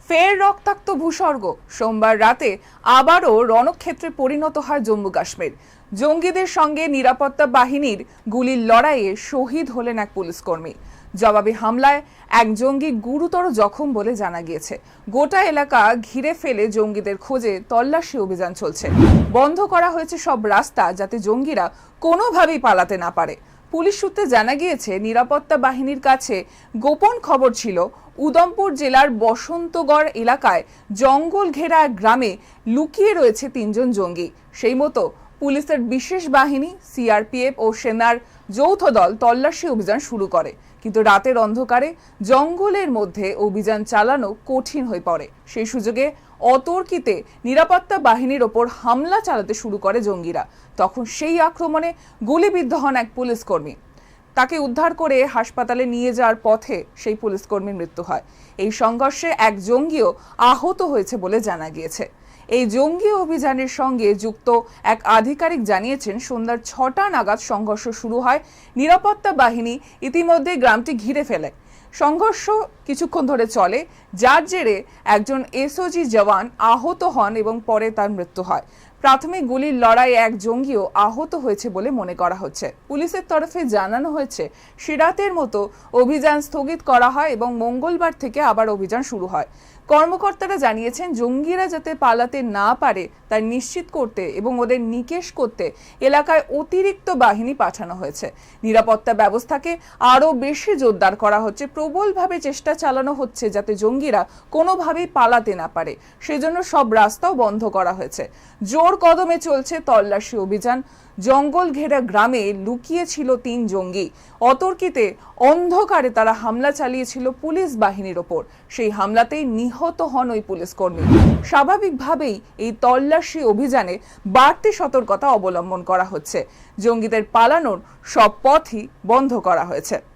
ফের রক্তাক্ত ভূস্বর্গ। সোমবার রাতে আবারও রণক্ষেত্রে পরিণত হয় জম্মু কাশ্মীর। জঙ্গিদের সঙ্গে নিরাপত্তা বাহিনীর গুলির লড়াইয়ে শহীদ হলেন এক পুলিশকর্মী। জবাবি হামলায় এক জঙ্গি গুরুতর জখম বলে জানা গিয়েছে। গোটা এলাকা ঘিরে ফেলে জঙ্গিদের খোঁজে তল্লাশি অভিযান চলছে। বন্ধ করা হয়েছে সব রাস্তা, যাতে জঙ্গিরা কোনোভাবেই পালাতে না পারে। পুলিশ সূত্রে জানা গিয়েছে, নিরাপত্তা বাহিনীর কাছে গোপন খবর ছিল উদমপুর জেলার বসন্তগড় এলাকায় জঙ্গল ঘেরা এক গ্রামে লুকিয়ে রয়েছে ৩ জন জঙ্গি। সেই মতো পুলিশের বিশেষ বাহিনী, সিআরপিএফ ও সেনার যৌথ দল তল্লাশি অভিযান শুরু করে। কিন্তু রাতের অন্ধকারে জঙ্গলের মধ্যে অভিযান চালানো কঠিন হয়ে পড়ে। সেই সুযোগে অতর্কিতে নিরাপত্তা বাহিনীর ওপর হামলা চালাতে শুরু করে জঙ্গিরা। তখন সেই আক্রমণে গুলিবিদ্ধ হন এক পুলিশকর্মী। তাকে উদ্ধার করে হাসপাতালে নিয়ে যাওয়ার পথে সেই পুলিশকর্মীর মৃত্যু হয়। এই সংঘর্ষে এক জঙ্গিও আহত হয়েছে বলে জানা গিয়েছে। এই জঙ্গি অভিযানের সঙ্গে যুক্ত এক আধিকারিক জানিয়েছেন, সন্ধ্যা ৬টা নাগাদ সংঘর্ষ শুরু হয়। নিরাপত্তা বাহিনী ইতিমধ্যে গ্রামটি ঘিরে ফেলে। সংঘর্ষ কিছুক্ষণ ধরে চলে, যার জেরে একজন এসওজি জওয়ান আহত হন এবং পরে তার মৃত্যু হয়। প্রাথমিক গুলির লড়াইয়ে এক জঙ্গিও আহত হয়েছে বলে মনে করা হচ্ছে। পুলিশের তরফে জানানো হয়েছে, সিরাতের মতো অভিযান স্থগিত করা হয় এবং মঙ্গলবার থেকে আবার অভিযান শুরু হয়। কর্মকর্তারা জানিয়েছেন, জঙ্গিরা যাতে পালাতে না পারে তা নিশ্চিত করতে এবং ওদের নিকেশ করতে এলাকায় অতিরিক্ত বাহিনী পাঠানো হয়েছে। নিরাপত্তা ব্যবস্থাকে আরও বেশি জোরদার করা হচ্ছে। প্রবলভাবে চেষ্টা চালানো হচ্ছে যাতে জঙ্গিরা কোনোভাবেই পালাতে না পারে। সেজন্য সব রাস্তাও বন্ধ করা হয়েছে। জোর কদমে চলছে তল্লাশি অভিযান। জঙ্গল ঘেরা গ্রামে লুকিয়ে ছিল ৩ জঙ্গি। অতর্কিতে অন্ধকারে তারা হামলা চালিয়েছিল পুলিশ বাহিনীর ওপর। সেই হামলাতেই নিহত হন ওই পুলিশকর্মী। স্বাভাবিকভাবেই এই তল্লাশি অভিযানে বাড়তি সতর্কতা অবলম্বন করা হচ্ছে। জঙ্গিদের পালানোর সব পথই বন্ধ করা হয়েছে।